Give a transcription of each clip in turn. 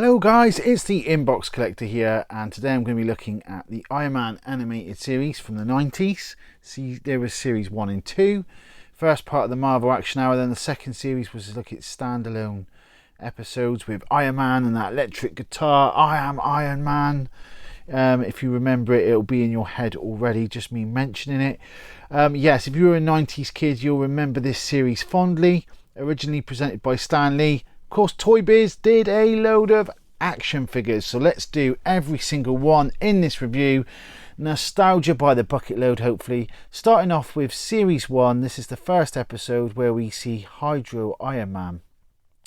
Hello guys, it's the Inbox Collector here, and today I'm going to be looking at the Iron Man animated series from the 90s. See, there was series 1 and 2, first part of the Marvel Action Hour, then the second series was to look at standalone episodes with Iron Man and that electric guitar, I am Iron Man. If you remember it, it'll be in your head already, just me mentioning it. Yes, if you were a 90s kid, you'll remember this series fondly. Originally presented by Stan Lee. Of course, Toybiz did a load of action figures, so let's do every single one in this review. Nostalgia by the bucket load, hopefully. Starting off with series 1, this is the first episode where we see Hydro Iron Man.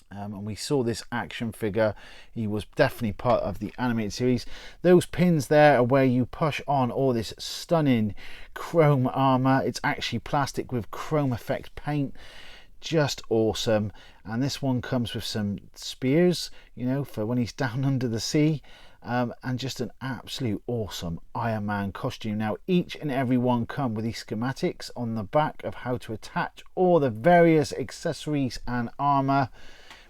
And we saw this action figure. He was definitely part of the animated series. Those pins there are where you push on all this stunning chrome armor. It's actually plastic with chrome effect paint. Just awesome. And this one comes with some spears, you know, for when he's down under the sea, and just an absolute awesome Iron Man costume. Now each and every one come with these schematics on the back of how to attach all the various accessories and armor,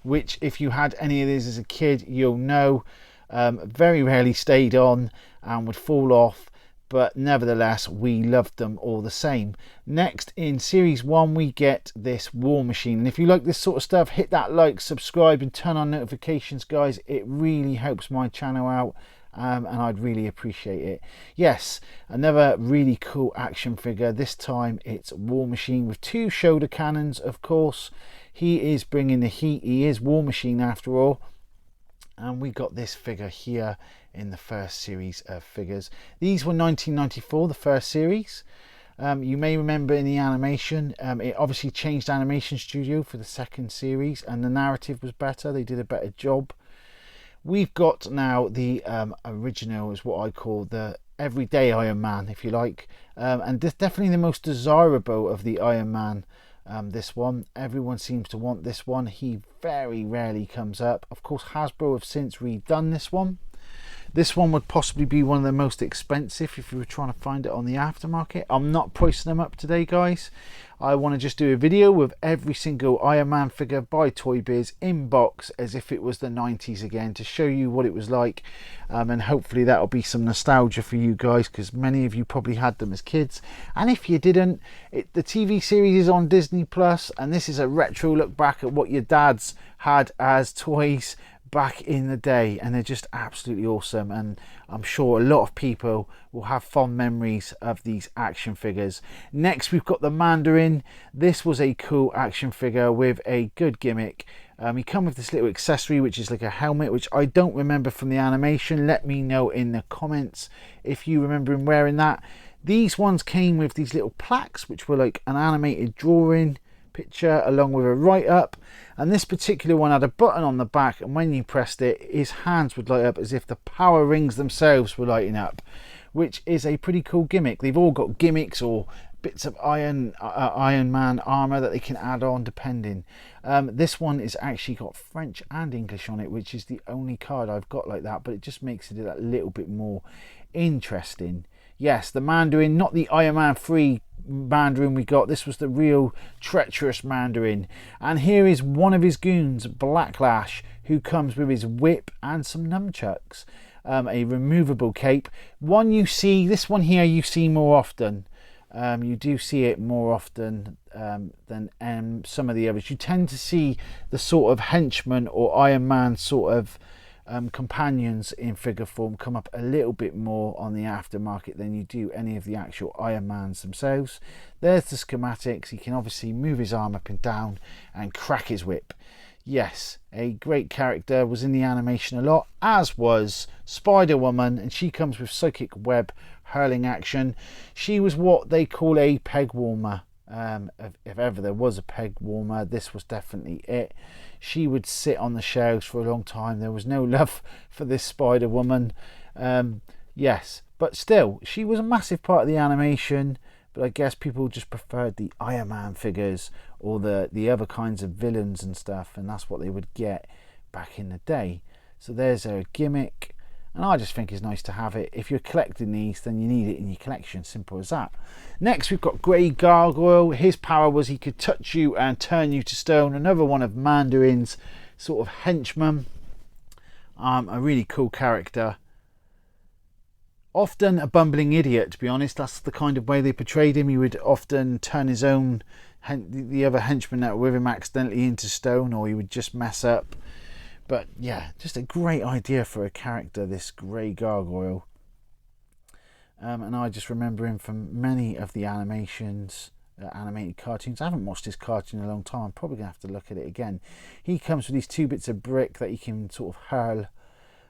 which if you had any of these as a kid, you'll know very rarely stayed on and would fall off. But nevertheless, we loved them all the same. Next, in series 1, we get this War Machine. And if you like this sort of stuff, hit that like, subscribe and turn on notifications, guys. It really helps my channel out, and I'd really appreciate it. Yes, another really cool action figure. This time it's War Machine with 2 shoulder cannons, of course. He is bringing the heat. He is War Machine after all. And we got this figure here in the first series of figures. These were 1994, the first series. You may remember in the animation, it obviously changed animation studio for the second series, and the narrative was better. They did a better job. We've got now the original, is what I call the everyday Iron Man, if you like, and definitely the most desirable of the Iron Man. This one, everyone seems to want this one. He very rarely comes up. Of course, Hasbro have since redone this one. This one would possibly be one of the most expensive if you were trying to find it on the aftermarket. I'm not pricing them up today, guys. I want to just do a video with every single Iron Man figure by Toybiz in box as if it was the 90s again, to show you what it was like, and hopefully that'll be some nostalgia for you guys, because many of you probably had them as kids, and if you didn't, the TV series is on Disney Plus, and this is a retro look back at what your dads had as toys back in the day, and they're just absolutely awesome, and I'm sure a lot of people will have fond memories of these action figures. Next, we've got the Mandarin. This was a cool action figure with a good gimmick. He come with this little accessory which is like a helmet, which I don't remember from the animation. Let me know in the comments if you remember him wearing that. These ones came with these little plaques which were like an animated drawing picture along with a write-up, and this particular one had a button on the back, and when you pressed it, his hands would light up as if the power rings themselves were lighting up, which is a pretty cool gimmick. They've all got gimmicks or bits of Iron Man armor that they can add on depending. This one is actually got French and English on it, which is the only card I've got like that, but it just makes it a little bit more interesting. Yes, the Mandarin, not the Iron Man 3 Mandarin we got. This was the real treacherous Mandarin, and here is one of his goons, Blacklash, who comes with his whip and some nunchucks, a removable cape. This one here you see more often. You do see it more often than some of the others. You tend to see the sort of henchman or Iron Man sort of companions in figure form come up a little bit more on the aftermarket than you do any of the actual Iron Mans themselves. There's the schematics. He can obviously move his arm up and down and crack his whip. Yes, a great character, was in the animation a lot, as was Spider-Woman, and she comes with psychic web hurling action. She was what they call a peg warmer. If ever there was a peg warmer, this was definitely it. She would sit on the shelves for a long time. There was no love for this Spider-Woman. Yes, but still, she was a massive part of the animation, but I guess people just preferred the Iron Man figures or the other kinds of villains and stuff, and that's what they would get back in the day. So there's a gimmick, and I just think it's nice to have it. If you're collecting these, then you need it in your collection, simple as that. Next, we've got Grey Gargoyle. His power was he could touch you and turn you to stone. Another one of Mandarin's sort of henchmen. A really cool character. Often a bumbling idiot, to be honest. That's the kind of way they portrayed him. He would often turn his own, the other henchmen that were with him accidentally into stone, or he would just mess up. But yeah, just a great idea for a character, this grey gargoyle. And I just remember him from many of the animations, animated cartoons. I haven't watched this cartoon in a long time. I'm probably going to have to look at it again. He comes with these 2 bits of brick that he can sort of hurl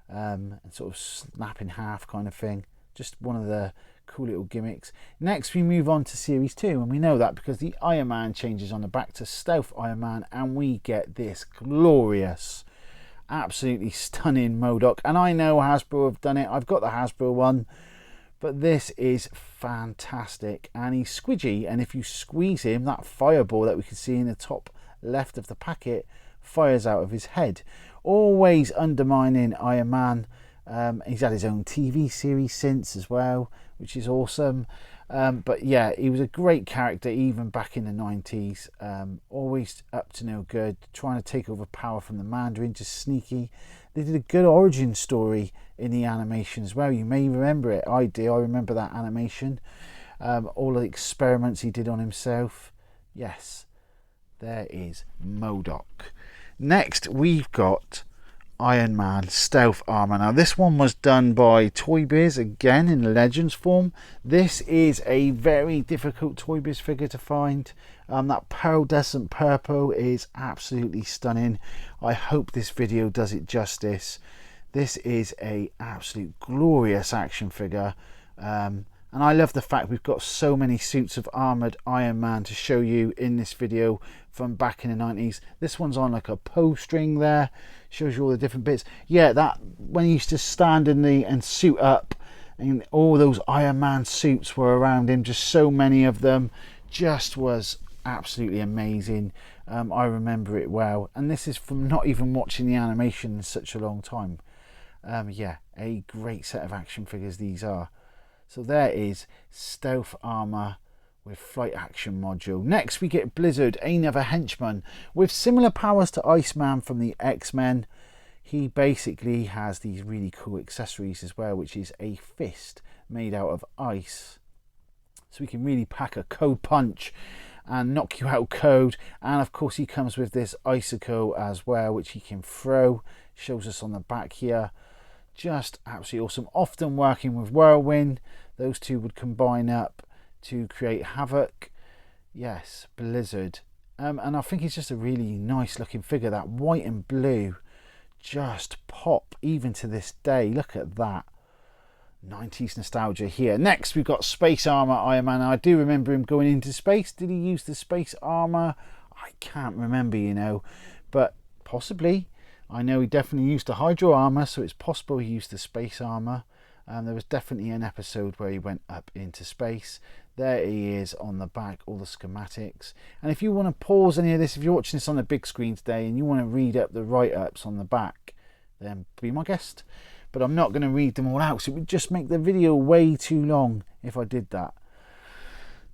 and sort of snap in half kind of thing. Just one of the cool little gimmicks. Next we move on to series 2, and we know that because the Iron Man changes on the back to Stealth Iron Man, and we get this glorious, absolutely stunning Modoc. And I know Hasbro have done it. I've got the Hasbro one, but this is fantastic. And he's squidgy, and if you squeeze him, that fireball that we can see in the top left of the packet fires out of his head, always undermining Iron Man. He's had his own TV series since as well, which is awesome. But yeah, he was a great character even back in the 90s. Always up to no good, trying to take over power from the Mandarin, just sneaky. They did a good origin story in the animation as well. You may remember it. I do. I remember that animation. All the experiments he did on himself. Yes, there is Modoc. Next, we've got Iron Man Stealth Armor. Now this one was done by Toybiz, again in Legends form. This is a very difficult Toybiz figure to find. That pearlescent purple is absolutely stunning. I hope this video does it justice. This is a absolute glorious action figure. And I love the fact we've got so many suits of armoured Iron Man to show you in this video from back in the 90s. This one's on like a Poe string there. Shows you all the different bits. Yeah, that when he used to stand in and suit up, and all those Iron Man suits were around him, just so many of them, just was absolutely amazing. I remember it well. And this is from not even watching the animation in such a long time. Yeah, a great set of action figures these are. So there is Stealth Armor with Flight Action Module. Next we get Blizzard, another henchman with similar powers to Iceman from the X-Men. He basically has these really cool accessories as well, which is a fist made out of ice. So he can really pack a code punch and knock you out code. And of course he comes with this icicle as well, which he can throw. Shows us on the back here. Just absolutely awesome. Often working with Whirlwind. Those two would combine up to create havoc. Yes, Blizzard. And I think he's just a really nice looking figure. That white and blue just pop even to this day. Look at that. 90s nostalgia here. Next we've got Space Armor Iron Man. I do remember him going into space. Did he use the space armor? I can't remember, you know, but possibly. I know he definitely used the Hydro armor, so it's possible he used the space armor. There was definitely an episode where he went up into space. There he is on the back, all the schematics. And if you want to pause any of this, if you're watching this on the big screen today and you want to read up the write-ups on the back, then be my guest. But I'm not going to read them all out, so it would just make the video way too long if I did that.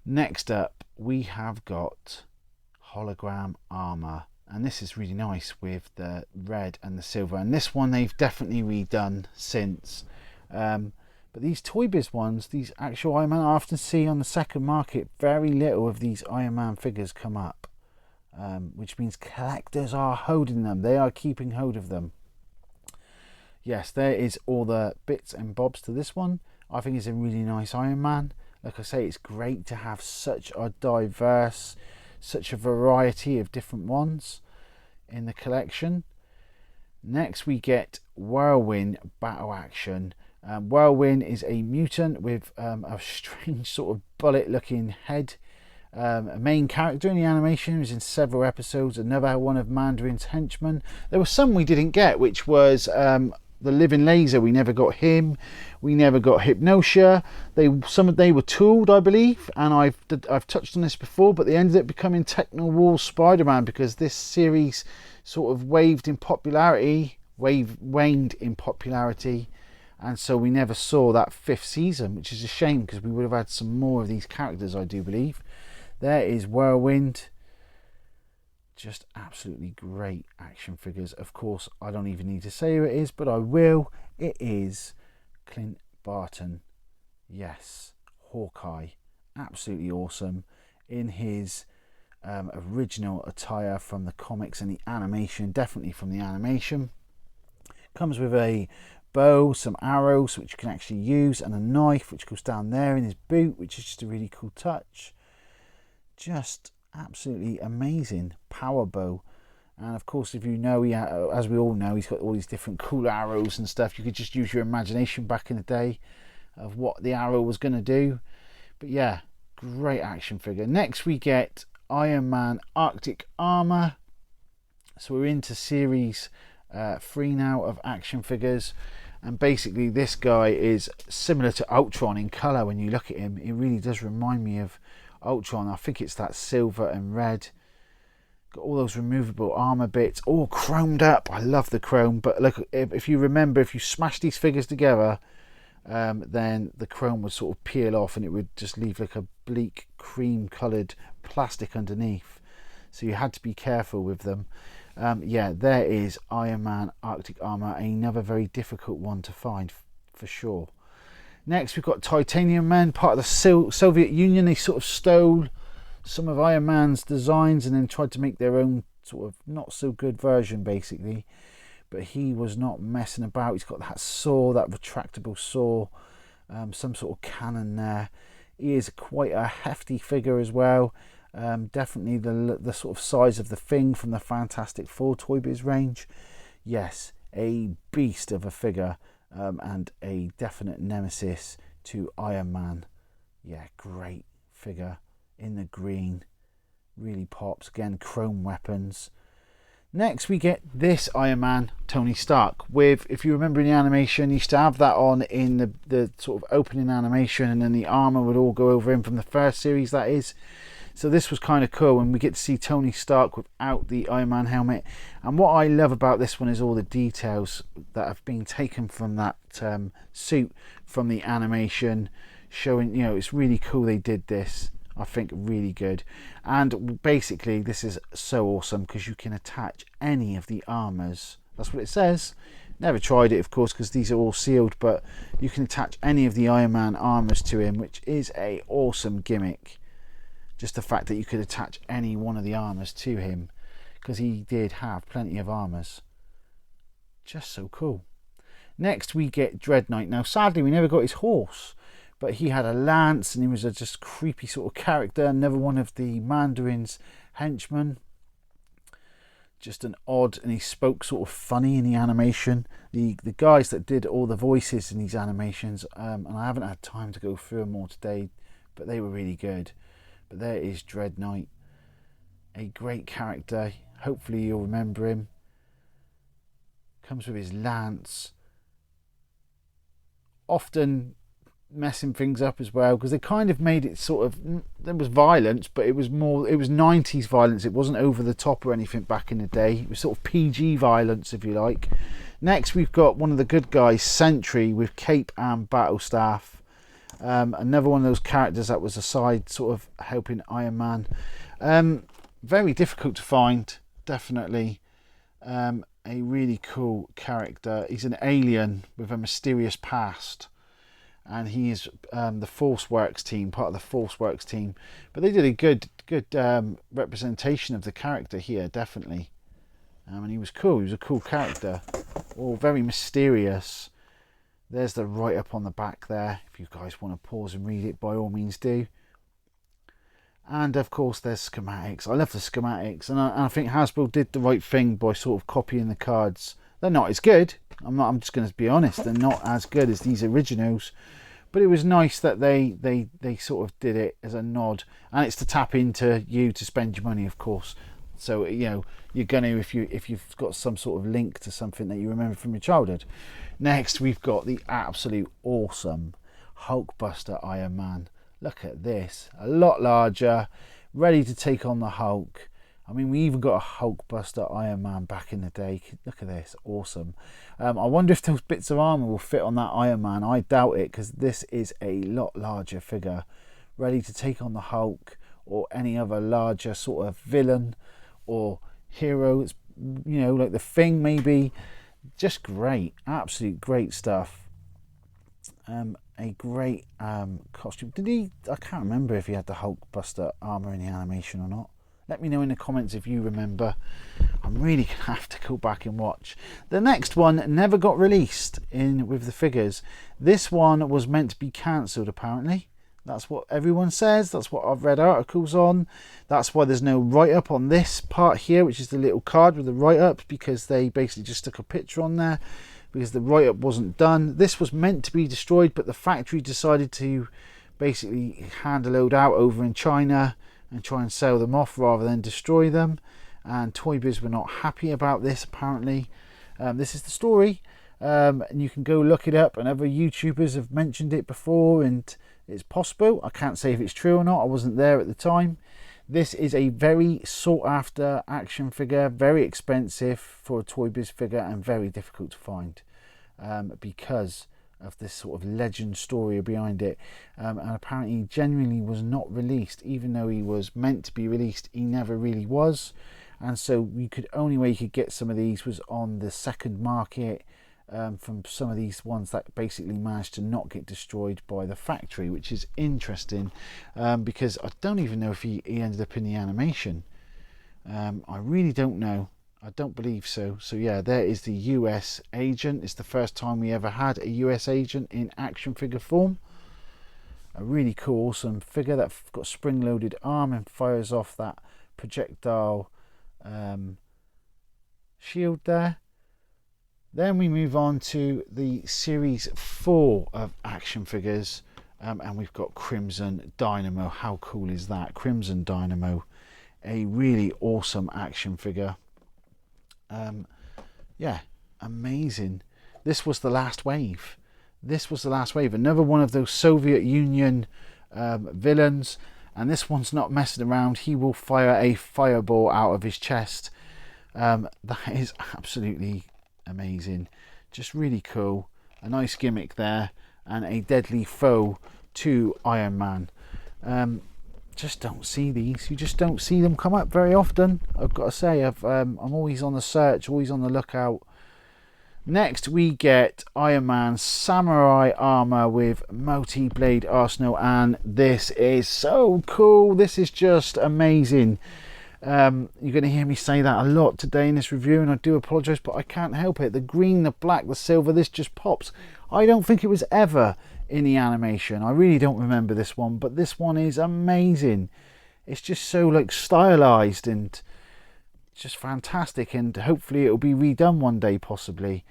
Next up, we have got Hologram Armor. And this is really nice with the red and the silver. And this one they've definitely redone since. But these Toybiz ones, these actual Iron Man, I often see on the second market very little of these Iron Man figures come up. Which means collectors are holding them. They are keeping hold of them. Yes, there is all the bits and bobs to this one. I think it's a really nice Iron Man. Like I say, it's great to have such a diverse, such a variety of different ones in the collection. Next we get Whirlwind Battle Action. Whirlwind is a mutant with a strange sort of bullet looking head. A main character in the animation who's in several episodes. Another one of Mandarin's henchmen. There was some we didn't get, which was the Living Laser. We never got him. We never got Hypnosia. They were tooled, I believe, and I've touched on this before, but they ended up becoming Techno War Spider-Man because this series sort of waned in popularity, and so we never saw that 5th season, which is a shame because we would have had some more of these characters, I do believe. There is Whirlwind. Just absolutely great action figures. Of course, I don't even need to say who it is, but I will. It is Clint Barton. Yes, Hawkeye. Absolutely awesome in his original attire from the comics and the animation. Definitely from the animation. Comes with a bow, some arrows which you can actually use, and a knife which goes down there in his boot, which is just a really cool touch. Just absolutely amazing power bow. And of course, if you know, as we all know, he's got all these different cool arrows and stuff. You could just use your imagination back in the day of what the arrow was going to do. But yeah, great action figure. Next we get Iron Man Arctic Armor. So we're into series 3 now of action figures, and basically this guy is similar to Ultron in colour. When you look at him, it really does remind me of Ultron. I think it's that silver and red. Got all those removable armor bits, all chromed up. I love the chrome, but look, if you remember, if you smash these figures together, then the chrome would sort of peel off and it would just leave like a bleak cream coloured plastic underneath. So you had to be careful with them. Yeah, there is Iron Man Arctic Armor, another very difficult one to find for sure. Next we've got Titanium Men, part of the Soviet Union. They sort of stole some of Iron Man's designs and then tried to make their own sort of not so good version basically. But he was not messing about. He's got that saw, that retractable saw, some sort of cannon there. He is quite a hefty figure as well. Definitely the sort of size of the Thing from the Fantastic Four Toybiz range. Yes, a beast of a figure, and a definite nemesis to Iron Man. Yeah, great figure in the green. Really pops. Again, chrome weapons. Next we get this Iron Man, Tony Stark, with, if you remember in the animation, he used to have that on in the sort of opening animation, and then the armour would all go over him from the first series, that is. So this was kind of cool, and we get to see Tony Stark without the Iron Man helmet. And what I love about this one is all the details that have been taken from that suit from the animation, showing, you know, it's really cool they did this. I think really good. And basically this is so awesome because you can attach any of the armors. That's what it says. Never tried it, of course, because these are all sealed, but you can attach any of the Iron Man armors to him, which is a awesome gimmick. Just the fact that you could attach any one of the armors to him, because he did have plenty of armors. Just so cool. Next we get Dread Knight. Now sadly we never got his horse, but he had a lance and he was a just creepy sort of character. Another one of the Mandarin's henchmen. Just an odd, and he spoke sort of funny in the animation. The guys that did all the voices in these animations, and I haven't had time to go through them all today, but they were really good. But there is Dread Knight. A great character. Hopefully you'll remember him. Comes with his lance. Often messing things up as well, because they kind of made it sort of, there was violence, but it was 90s violence. It wasn't over the top or anything back in the day. It was sort of PG violence, if you like. Next we've got one of the good guys, Sentry, with cape and battle staff. Another one of those characters that was aside sort of helping Iron Man. Very difficult to find, definitely. A really cool character. He's an alien with a mysterious past, and he is the Force Works team, part of the Force Works team. But they did a good representation of the character here, definitely. And he was cool. He was a cool character. All very mysterious. There's the write-up on the back there. If you guys want to pause and read it, by all means do. And of course there's schematics. I love the schematics, and I think Hasbro did the right thing by sort of copying the cards. They're not as good. I'm just going to be honest. They're not as good as these originals, but it was nice that they sort of did it as a nod, and it's to tap into you to spend your money, of course. So you know you're going to, if you've got some sort of link to something that you remember from your childhood. Next we've got the absolute awesome Hulkbuster Iron Man. Look at this, a lot larger, ready to take on the Hulk. I mean, we even got a Hulkbuster Iron Man back in the day. Look at this, awesome. I wonder if those bits of armour will fit on that Iron Man. I doubt it, because this is a lot larger figure, ready to take on the Hulk or any other larger sort of villain, or hero. It's, you know, like the Thing maybe. Just great, absolute great stuff. A great costume. I can't remember if he had the Hulkbuster armor in the animation or not. Let me know in the comments if you remember. I'm really going to have to go back and watch. The next one never got released in with the figures. This one was meant to be cancelled apparently. That's what everyone says. That's what I've read articles on. That's why there's no write-up on this part here, which is the little card with the write-up, because they basically just stuck a picture on there because the write-up wasn't done. This was meant to be destroyed, but the factory decided to basically hand a load out over in China and try and sell them off rather than destroy them. And Toybiz were not happy about this apparently. This is the story, and you can go look it up, and other YouTubers have mentioned it before, and it's possible. I can't say if it's true or not. I wasn't there at the time. This is a very sought after action figure, very expensive for a Toybiz figure, and very difficult to find because of this sort of legend story behind it. And apparently genuinely was not released. Even though he was meant to be released, he never really was. And so only way you could get some of these was on the second market, from some of these ones that basically managed to not get destroyed by the factory, which is interesting, because I don't even know if he ended up in the animation. I really don't know. I don't believe so. So yeah, there is the US agent. It's the first time we ever had a US agent in action figure form. A really cool, awesome figure that's got spring-loaded arm and fires off that projectile shield there. Then we move on to the series 4 of action figures, and we've got Crimson Dynamo. How cool is that? Crimson Dynamo, a really awesome action figure. Yeah, amazing. This was the last wave. This was the last wave. Another one of those Soviet Union villains, and this one's not messing around. He will fire a fireball out of his chest. That is absolutely amazing, just really cool. A nice gimmick there, and a deadly foe to Iron Man. Just don't see these. You just don't see them come up very often, I've got to say. I'm always on the search, always on the lookout. Next we get Iron Man's samurai armor with multi-blade arsenal, and this is so cool. This is just amazing. You're going to hear me say that a lot today in this review, and I do apologise, but I can't help it. The green, the black, the silver, this just pops. I don't think it was ever in the animation. I really don't remember this one, but this one is amazing. It's just so like stylized and just fantastic, and hopefully it'll be redone one day possibly.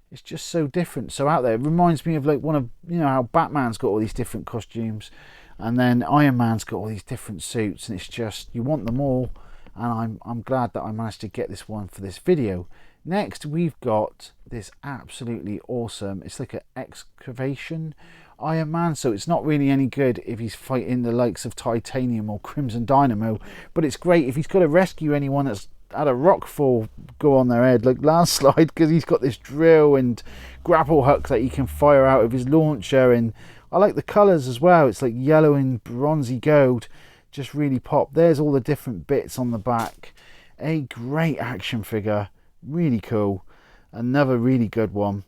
It's just so different, so out there. It reminds me of like one of, you know, how Batman's got all these different costumes, and then Iron Man's got all these different suits, and it's just, you want them all. And I'm glad that I managed to get this one for this video. Next we've got this absolutely awesome, it's like an Excavation Iron Man, so it's not really any good if he's fighting the likes of Titanium or Crimson Dynamo, but it's great if he's got to rescue anyone that's had a rock fall go on their head like landslide, because he's got this drill and grapple hook that he can fire out of his launcher. And I like the colours as well. It's like yellow and bronzy gold, just really pop. There's all the different bits on the back. A great action figure, really cool. Another really good one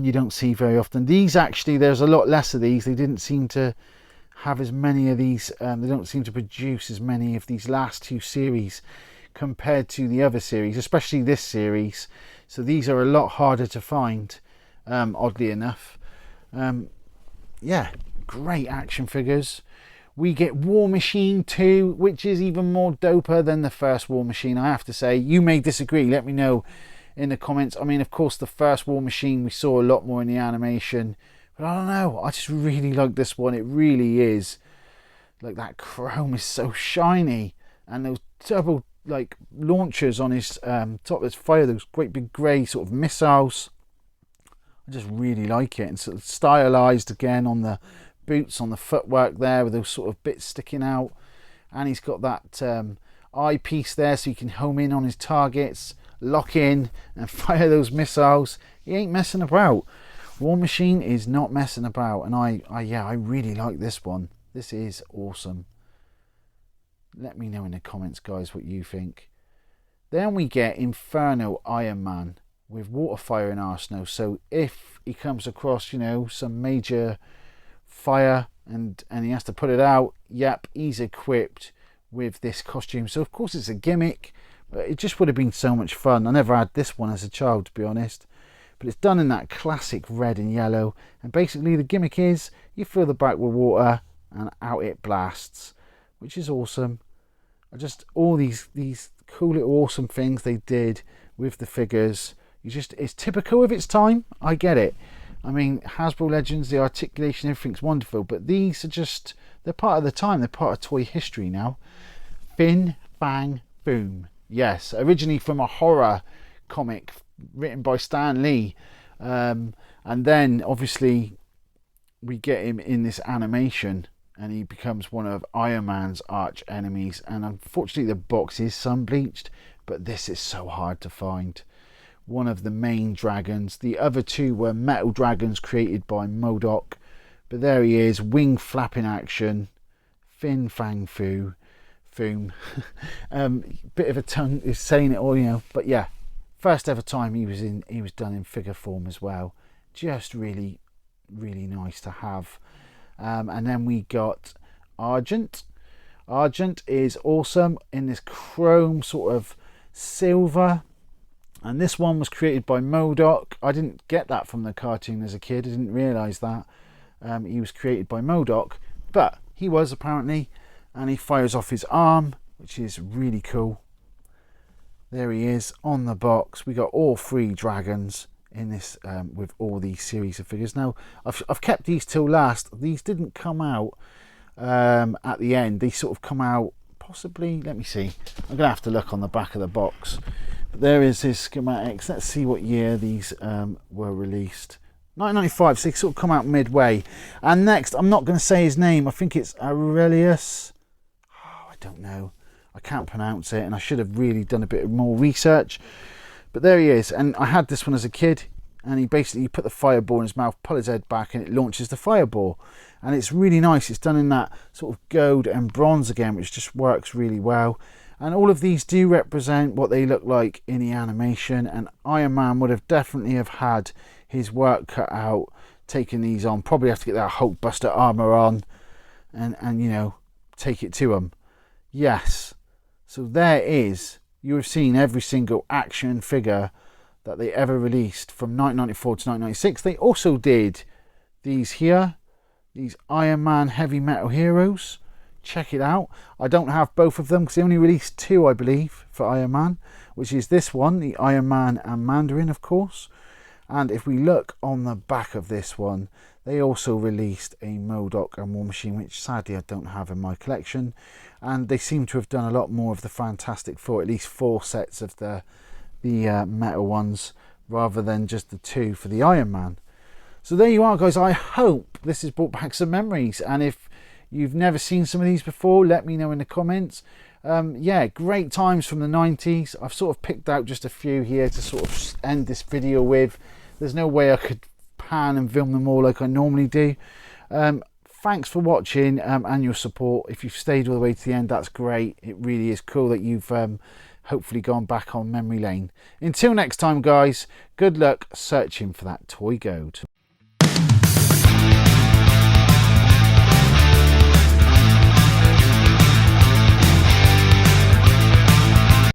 you don't see very often. These actually, there's a lot less of these. They didn't seem to have as many of these. They don't seem to produce as many of these last two series compared to the other series, especially this series. So these are a lot harder to find, oddly enough. Yeah, great action figures. We get War Machine 2, which is even more doper than the first War Machine, I have to say. You may disagree, let me know in the comments. I mean, of course, the first War Machine we saw a lot more in the animation, but I don't know, I just really like this one. It really is. Like, that chrome is so shiny, and those double like launchers on his top that fire those great big grey sort of missiles. I just really like it. And sort of stylized again on the boots, on the footwork there, with those sort of bits sticking out. And he's got that eyepiece there, so he can home in on his targets, lock in and fire those missiles. He ain't messing about. War Machine is not messing about, and I really like this one. This is awesome. Let me know in the comments, guys, what you think. Then we get Inferno Iron Man with water fire in arsenal. So if he comes across, you know, some major fire and he has to put it out, yep, he's equipped with this costume. So of course it's a gimmick, but it just would have been so much fun. I never had this one as a child, to be honest. But it's done in that classic red and yellow. And basically the gimmick is you fill the back with water and out it blasts, which is awesome. All these cool little awesome things they did with the figures. It's typical of its time. I get it. I mean, Hasbro Legends, the articulation, everything's wonderful. But these are they're part of the time. They're part of toy history now. Fin, Fang, Boom. Yes, originally from a horror comic written by Stan Lee, and then obviously we get him in this animation and he becomes one of Iron Man's arch enemies. And unfortunately the box is sun bleached, but this is so hard to find. One of the main dragons. The other two were metal dragons created by Modoc, but there he is, wing flapping action. Fin Fang Foom. Bit of a tongue is saying it all, you know, but yeah, first ever time he was done in figure form as well. Just really nice to have. And then we got Argent. Argent is awesome in this chrome sort of silver, and this one was created by Modoc. I didn't get that from the cartoon as a kid. I didn't realise that he was created by Modoc, but he was apparently. And he fires off his arm, which is really cool. There he is on the box. We got all three dragons in this with all these series of figures. Now I've kept these till last. These didn't come out at the end. They sort of come out possibly. Let me see. I'm gonna have to look on the back of the box. But there is his schematics. Let's see what year these were released. 1995. So they sort of come out midway. And next, I'm not going to say his name. I think it's Aurelius. Don't know, I can't pronounce it, and I should have really done a bit more research, but there he is. And I had this one as a kid, and you put the fireball in his mouth, pull his head back, and it launches the fireball. And it's really nice. It's done in that sort of gold and bronze again, which just works really well. And all of these do represent what they look like in the animation, and Iron Man would have definitely have had his work cut out taking these on. Probably have to get that Hulkbuster armor on and you know, take it to him. Yes, so there is, you have seen every single action figure that they ever released from 1994 to 1996. They also did these here, these Iron Man Heavy Metal Heroes. Check it out. I don't have both of them because they only released two, I believe, for Iron Man, which is this one, the Iron Man and Mandarin, of course. And if we look on the back of this one, they also released a Modoc and War Machine, which sadly I don't have in my collection. And they seem to have done a lot more of the Fantastic Four, at least 4 sets of the metal ones, rather than just the 2 for the Iron Man. So there you are, guys. I hope this has brought back some memories. And if you've never seen some of these before, let me know in the comments. Yeah, great times from the 90s. I've sort of picked out just a few here to sort of end this video with. There's no way I could pan and film them all like I normally do. Thanks for watching and your support. If you've stayed all the way to the end, that's great. It really is cool that you've hopefully gone back on memory lane. Until next time, guys, good luck searching for that toy gold.